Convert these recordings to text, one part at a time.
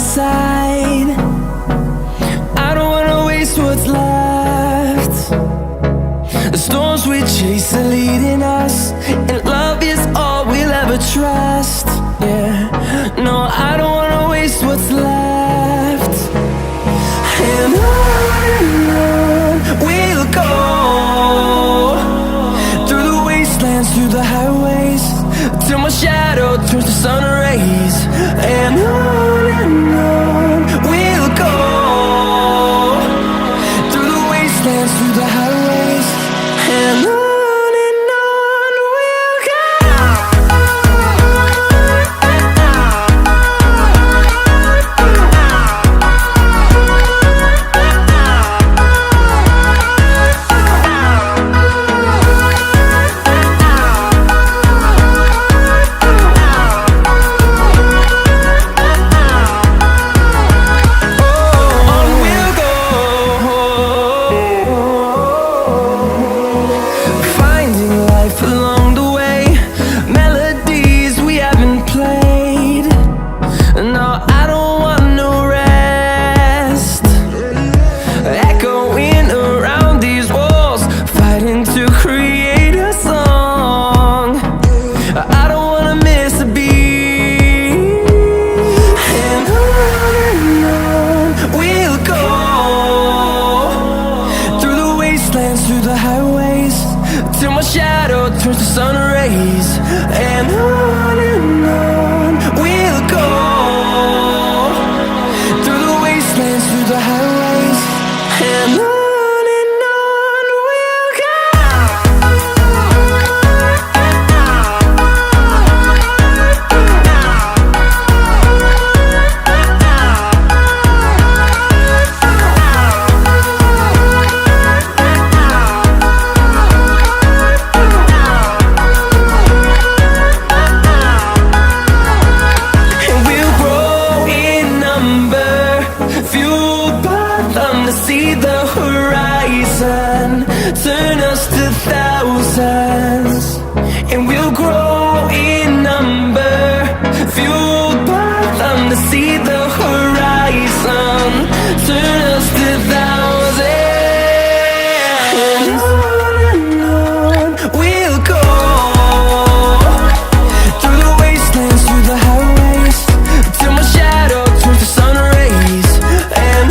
side. I don't wanna waste what's left. The storms we chase are leading us, and love is all we'll ever trust. Yeah, no, I don't wanna waste what's left. And on we'll go, through the wastelands, through the highways, till my shadow turns to sun rays. And on we'll go, through the wastelands, through the highways, and on we'll go. Through the highways, till my shadow turns to sun rays. And on we'll go, through the wastelands, through the highways, and on we'll go. See the horizon, turn us to thousands, and we'll grow in number, fueled by them. To see the horizon, turn us to thousands, and on we'll go, through the wastelands, through the highways, till my shadow turns to sun rays. And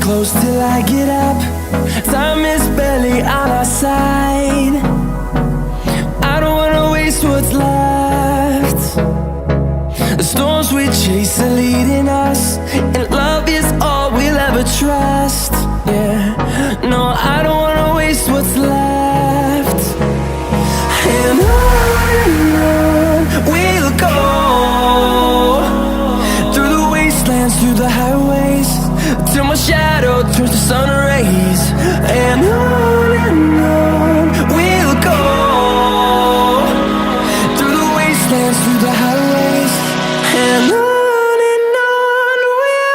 close till I get up. Time is barely on our side. I don't wanna waste what's left. The storms we chase are leading us, and love is all we'll ever trust. Yeah, no, I don't wanna waste what's left. And on we'll go, through the wastelands, through the highways, till my shadow turns to sun rays. And on we'll go, through the wastelands, through the highways, and on we'll go.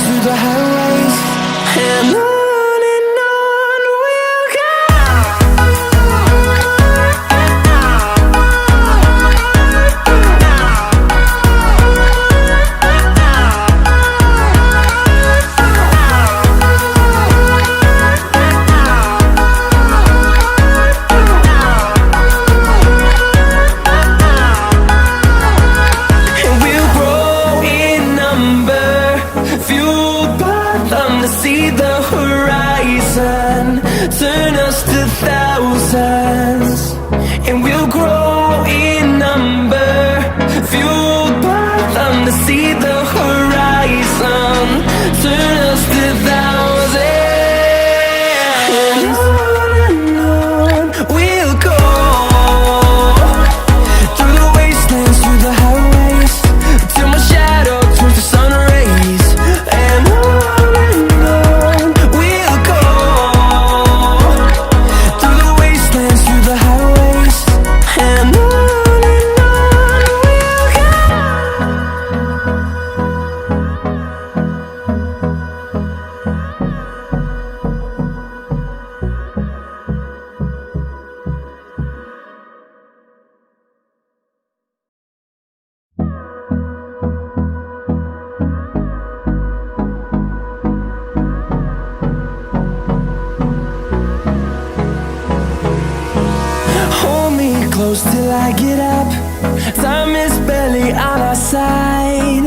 through the highways, and on we'll go. And we'll grow in number, fueled by them to see the horizon, turn us to thousands. And we'll grow in number, fueled by them to see the horizon, turn us to thousands. And on we'll go, through the wastelands, through the highways, till my shadow turns to sun rays. And on we'll go, through the wastelands, through the highways, and on we'll go. Hold me close till I get up. Time is barely on our side.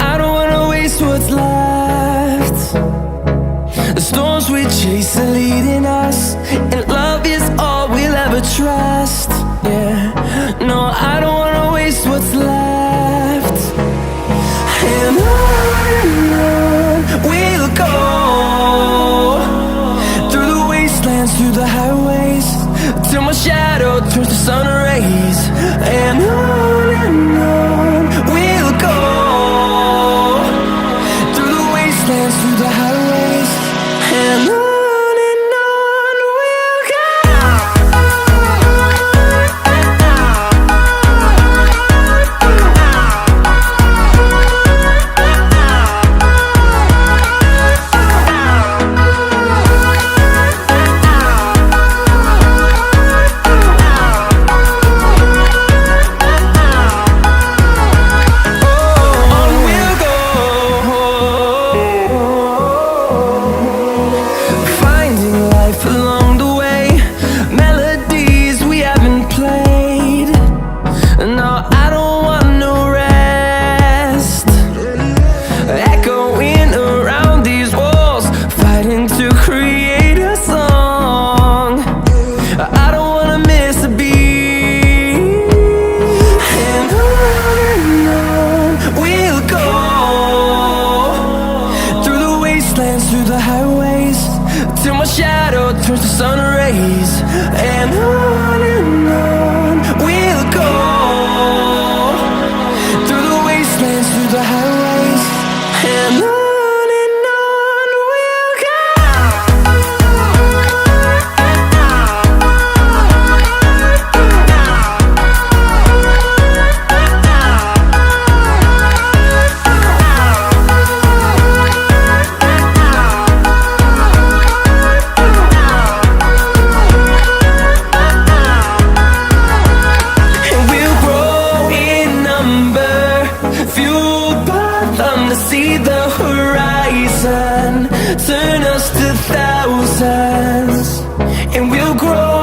I don't wanna waste what's left. The storms we chase are leading us, and love is all we'll ever trust. Yeah, no, I don't wanna waste what's left. And on we'll go, through the wastelands, through the highways, till my shadow turns to sun rays. And on we'll go, through the wastelands, through the highways, and on we'll go. On we'll go, finding life along the way, melodies we haven't played. No, I don't want no rest, echoing around these walls, fighting to create a song. I don't wanna miss a beat. And on we'll go, through the wastelands, through the highways, till my shadow turns to sun rays. And on we'll go, through the wastelands, through the highways, and on we'll go. And we'll grow in number, fueled by them to see the horizon, turn us to thousands. And we'll grow